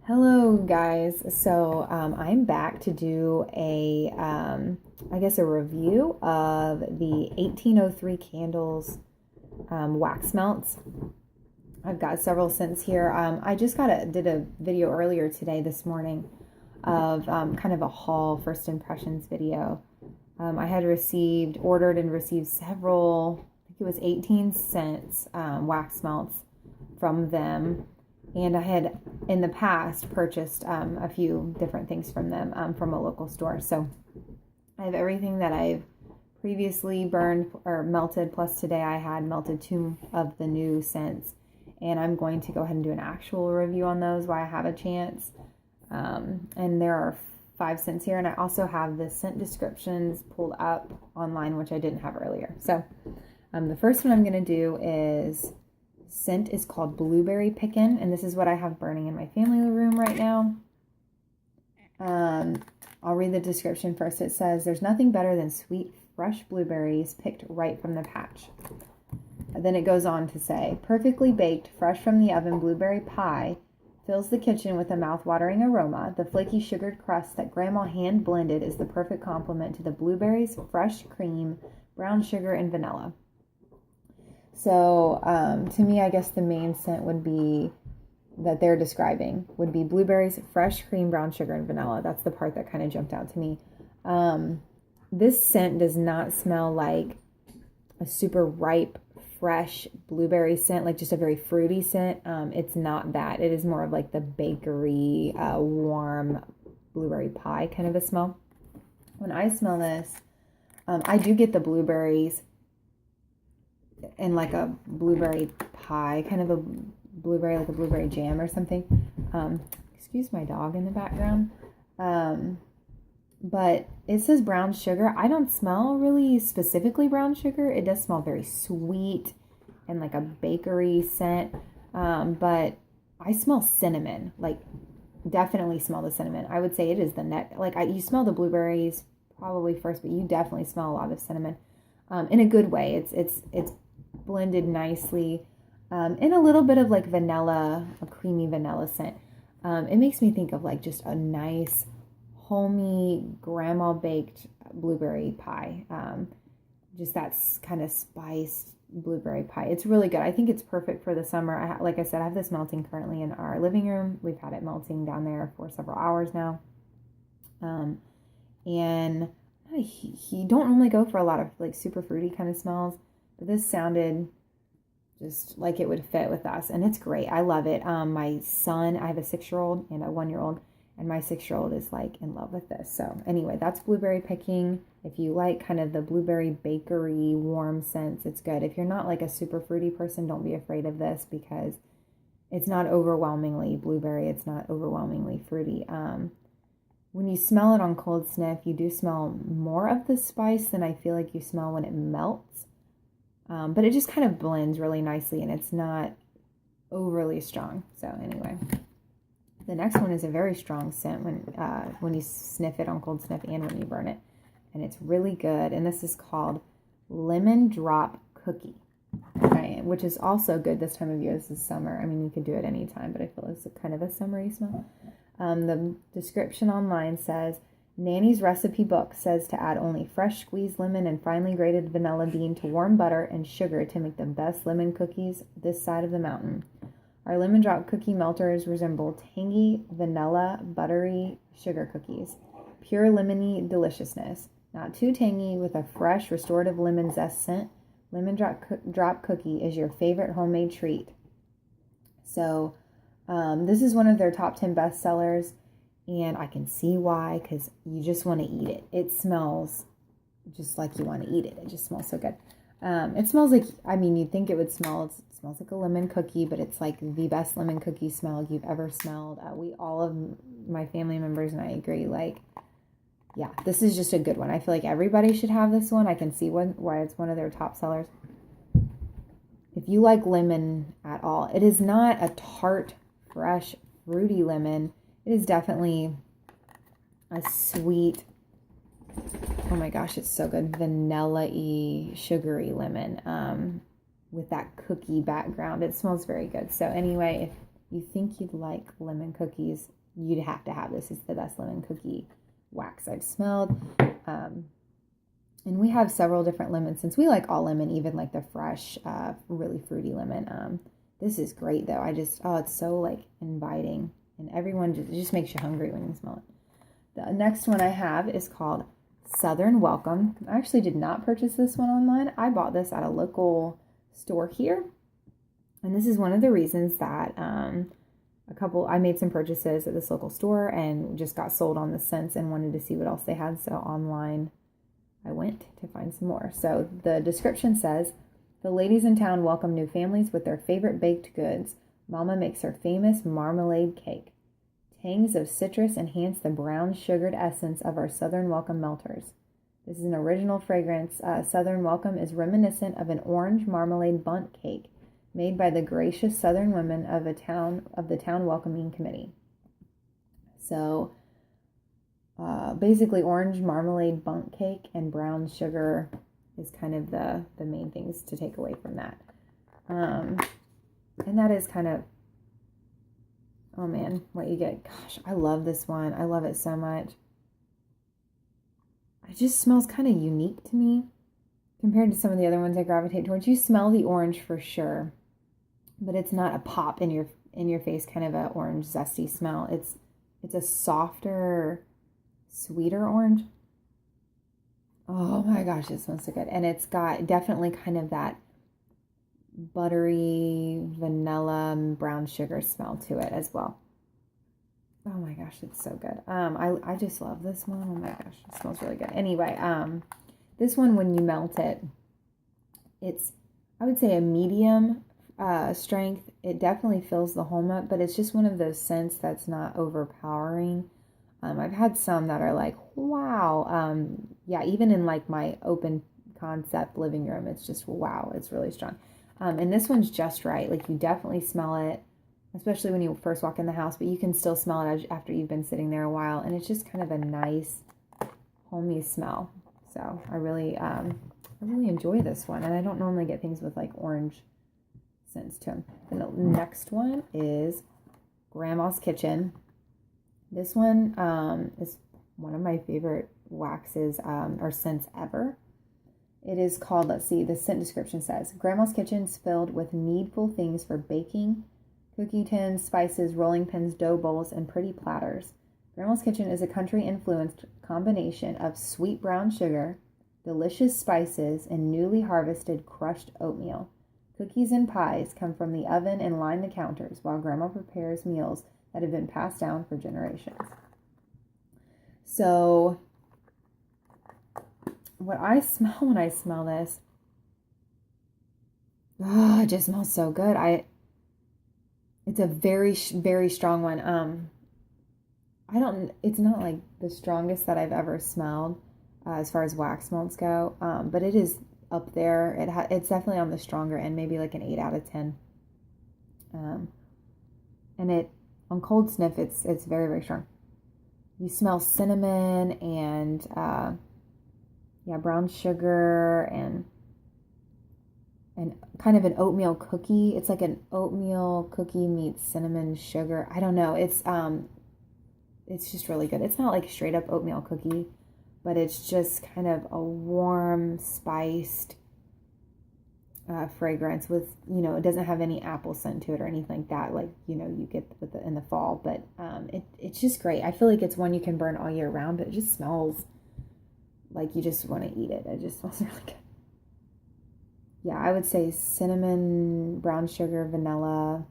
Hello guys. I'm back to do I guess a review of the 1803 Candles wax melts. I've got several scents here. I just did a video earlier today, this morning, of kind of a haul, first impressions video. I had ordered and received several, I think it was 18 cents wax melts from them. And I had in the past purchased a few different things from them from a local store. So I have everything that I've previously burned or melted, plus today I had melted 2 of the new scents. And I'm going to go ahead and do an actual review on those while I have a chance. And there are 5 scents here. And I also have the scent descriptions pulled up online, which I didn't have earlier. So the first one I'm going to do scent is called Blueberry Pickin, and this is what I have burning in my family room right now. I'll read the description first. It says, "There's nothing better than sweet, fresh blueberries picked right from the patch." And then it goes on to say, "Perfectly baked, fresh from the oven blueberry pie fills the kitchen with a mouth-watering aroma. The flaky sugared crust that Grandma hand-blended is the perfect complement to the blueberries, fresh cream, brown sugar, and vanilla." So to me, I guess the main scent would be that they're describing would be blueberries, fresh cream, brown sugar, and vanilla. That's the part that kind of jumped out to me. This scent does not smell like a super ripe, fresh blueberry scent, like just a very fruity scent. It's not that. It is more of like the bakery, warm blueberry pie kind of a smell. When I smell this, I do get the blueberries and like a blueberry pie, kind of a blueberry, like a blueberry jam or something. Excuse my dog in the background. But it says brown sugar. I don't smell really specifically brown sugar. It does smell very sweet and like a bakery scent. But I smell cinnamon, like definitely smell the cinnamon. I would say it is the neck. Like you smell the blueberries probably first, but you definitely smell a lot of cinnamon. In a good way. It's blended nicely, and a little bit of like vanilla, a creamy vanilla scent. It makes me think of like just a nice, homey, grandma baked blueberry pie. Just that kind of spiced blueberry pie. It's really good. I think it's perfect for the summer. Like I said, I have this melting currently in our living room. We've had it melting down there for several hours now. And he don't normally go for a lot of like super fruity kind of smells, but this sounded just like it would fit with us, and it's great. I love it. My son, I have a 6-year-old and a 1-year-old, and my 6-year-old is like in love with this. So anyway, that's Blueberry Picking. If you like kind of the blueberry bakery warm scents, it's good. If you're not like a super fruity person, don't be afraid of this because it's not overwhelmingly blueberry. It's not overwhelmingly fruity. When you smell it on cold sniff, you do smell more of the spice than I feel like you smell when it melts. But it just kind of blends really nicely, and it's not overly strong. So anyway, the next one is a very strong scent when you sniff it on cold sniff and when you burn it. And it's really good. And this is called Lemon Drop Cookie, okay, which is also good this time of year. This is summer. I mean, you could do it anytime, but I feel it's kind of a summery smell. The description online says, "Nanny's recipe book says to add only fresh squeezed lemon and finely grated vanilla bean to warm butter and sugar to make the best lemon cookies this side of the mountain. Our lemon drop cookie melters resemble tangy vanilla buttery sugar cookies. Pure lemony deliciousness. Not too tangy, with a fresh restorative lemon zest scent. Lemon drop cookie is your favorite homemade treat." So this is one of their top 10 bestsellers. And I can see why, because you just want to eat it. It smells just like you want to eat it. It just smells so good. It smells like, I mean, you'd think it smells like a lemon cookie, but it's like the best lemon cookie smell you've ever smelled. All of my family members and I agree, like, yeah, this is just a good one. I feel like everybody should have this one. I can see why it's one of their top sellers. If you like lemon at all, it is not a tart, fresh, fruity lemon. It is definitely a sweet, oh my gosh, it's so good, vanilla-y, sugary lemon with that cookie background. It smells very good. So anyway, you think you'd like lemon cookies, you'd have to have this. It's the best lemon cookie wax I've smelled. And we have several different lemons since we like all lemon, even like the fresh, really fruity lemon. This is great though. It's so like inviting, and it just makes you hungry when you smell it. The next one I have is called Southern Welcome. I actually did not purchase this one online. I bought this at a local store here. And this is one of the reasons that I made some purchases at this local store and just got sold on the scents and wanted to see what else they had. So online I went to find some more. So the description says, the ladies in town welcome new families with their favorite baked goods. Mama makes her famous marmalade cake. Tangs of citrus enhance the brown sugared essence of our Southern Welcome melters. This is an original fragrance. Southern Welcome is reminiscent of an orange marmalade bundt cake made by the gracious Southern women of the town welcoming committee. So basically orange marmalade bundt cake and brown sugar is kind of the main things to take away from that. And that is kind of, oh man, what you get. Gosh, I love this one. I love it so much. It just smells kind of unique to me compared to some of the other ones I gravitate towards. You smell the orange for sure, but it's not a pop in your face kind of a orange zesty smell. It's a softer, sweeter orange. Oh my gosh, it smells so good. And it's got definitely kind of that buttery vanilla brown sugar smell to it as well. Oh my gosh, it's so good. I just love this one. Oh my gosh, it smells really good. Anyway, this one, when you melt it, it's, I would say, a medium strength. It definitely fills the home up, but it's just one of those scents that's not overpowering. I've had some that are like, wow. Yeah, even in like my open concept living room, it's just, wow, it's really strong. And this one's just right. Like, you definitely smell it, especially when you first walk in the house, but you can still smell it after you've been sitting there a while. And it's just kind of a nice, homey smell. So I really enjoy this one. And I don't normally get things with like orange scents to them. And the next one is Grandma's Kitchen. This one is one of my favorite waxes or scents ever. It is called, let's see, the scent description says, Grandma's Kitchen is filled with needful things for baking, cookie tins, spices, rolling pins, dough bowls, and pretty platters. Grandma's Kitchen is a country-influenced combination of sweet brown sugar, delicious spices, and newly harvested crushed oatmeal. Cookies and pies come from the oven and line the counters, while Grandma prepares meals that have been passed down for generations. So what I smell when I smell this, it just smells so good. It's a very, very strong one. It's not like the strongest that I've ever smelled as far as wax melts go, but it is up there. It's definitely on the stronger end, maybe like an 8 out of 10. And on cold sniff, it's very, very strong. You smell cinnamon and brown sugar and kind of an oatmeal cookie. It's like an oatmeal cookie meets cinnamon sugar. I don't know. It's just really good. It's not like straight up oatmeal cookie, but it's just kind of a warm, spiced fragrance with, it doesn't have any apple scent to it or anything like that, like, you get in the fall, but it's just great. I feel like it's one you can burn all year round, but it just smells like you just want to eat it. It just smells really good. Yeah, I would say cinnamon, brown sugar, vanilla.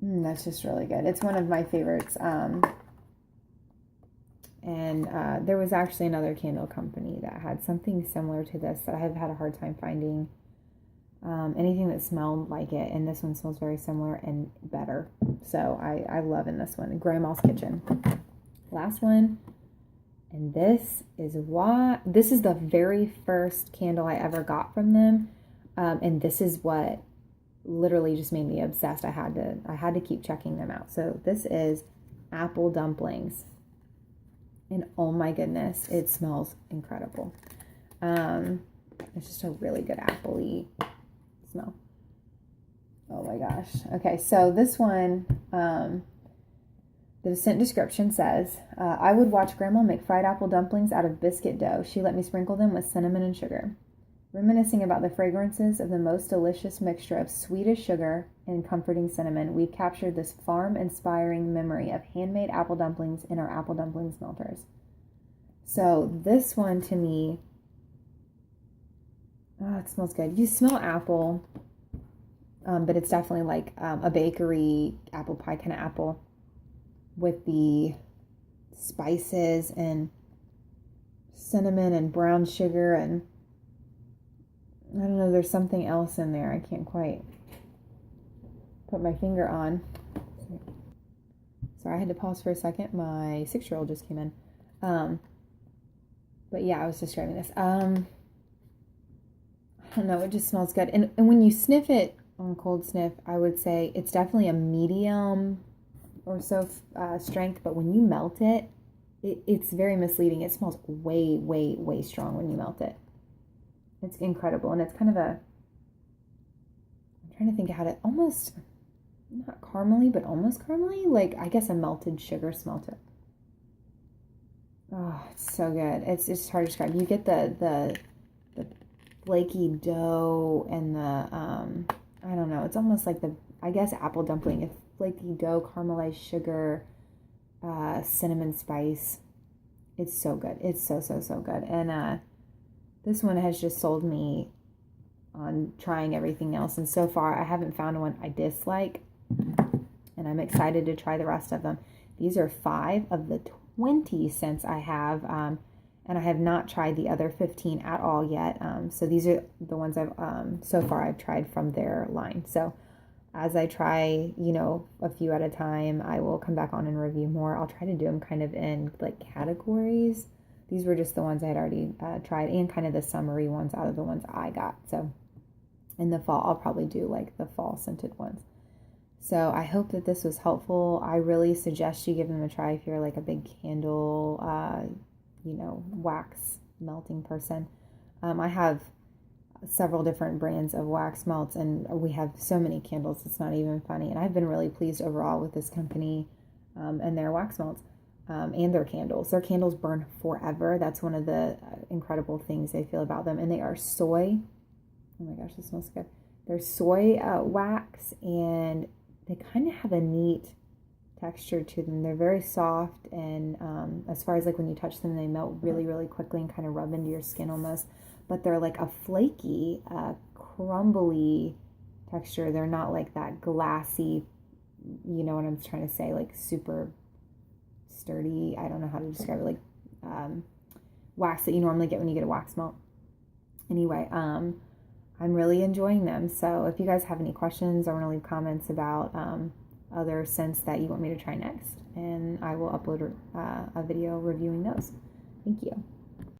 That's just really good. It's one of my favorites. And there was actually another candle company that had something similar to this that I have had a hard time finding anything that smelled like it. And this one smells very similar and better. So I love in this one. Grandma's Kitchen. Last one. And this is the very first candle I ever got from them. And this is what literally just made me obsessed. I had to keep checking them out. So this is apple dumplings. And oh my goodness, it smells incredible. It's just a really good appley smell. Oh my gosh. Okay, so this one, the scent description says, I would watch Grandma make fried apple dumplings out of biscuit dough. She let me sprinkle them with cinnamon and sugar. Reminiscing about the fragrances of the most delicious mixture of sweetest sugar and comforting cinnamon, we've captured this farm-inspiring memory of handmade apple dumplings in our apple dumpling smelters. So this one to me, oh, it smells good. You smell apple, but it's definitely like a bakery apple pie kind of apple with the spices and cinnamon and brown sugar, and I don't know, there's something else in there I can't quite put my finger on. Sorry, I had to pause for a second. My 6-year-old just came in. But yeah, I was describing this. I don't know, it just smells good. And when you sniff it on cold sniff, I would say it's definitely a medium or so strength, but when you melt it, it's very misleading. It smells way, way, way strong when you melt it. It's incredible, and it's kind of I'm trying to think how to, almost, not caramely, but almost caramely, like, I guess a melted sugar smell to it. Oh, it's so good. It's just hard to describe. You get the flaky dough and the, I don't know, it's almost like I guess apple dumpling, it's flaky dough, caramelized sugar, cinnamon spice. It's so good. It's so, so, so good. And, this one has just sold me on trying everything else. And so far, I haven't found one I dislike. And I'm excited to try the rest of them. These are 5 of the 20 scents I have. And I have not tried the other 15 at all yet. So these are the ones so far I've tried from their line. So as I try, a few at a time, I will come back on and review more. I'll try to do them kind of in like categories. These were just the ones I had already tried, and kind of the summary ones out of the ones I got. So in the fall, I'll probably do like the fall scented ones. So I hope that this was helpful. I really suggest you give them a try if you're like a big candle, wax melting person. I have several different brands of wax melts, and we have so many candles, it's not even funny. And I've been really pleased overall with this company and their wax melts. And their candles. Their candles burn forever. That's one of the incredible things I feel about them. And they are soy. Oh my gosh, this smells good. They're soy wax, and they kind of have a neat texture to them. They're very soft, and as far as like when you touch them, they melt really, really quickly and kind of rub into your skin almost. But they're like a flaky, crumbly texture. They're not like that glassy, you know what I'm trying to say, like super sturdy, I don't know how to describe it, like wax that you normally get when you get a wax melt. Anyway, I'm really enjoying them. So if you guys have any questions or want to leave comments about other scents that you want me to try next, and I will upload a video reviewing those. Thank you.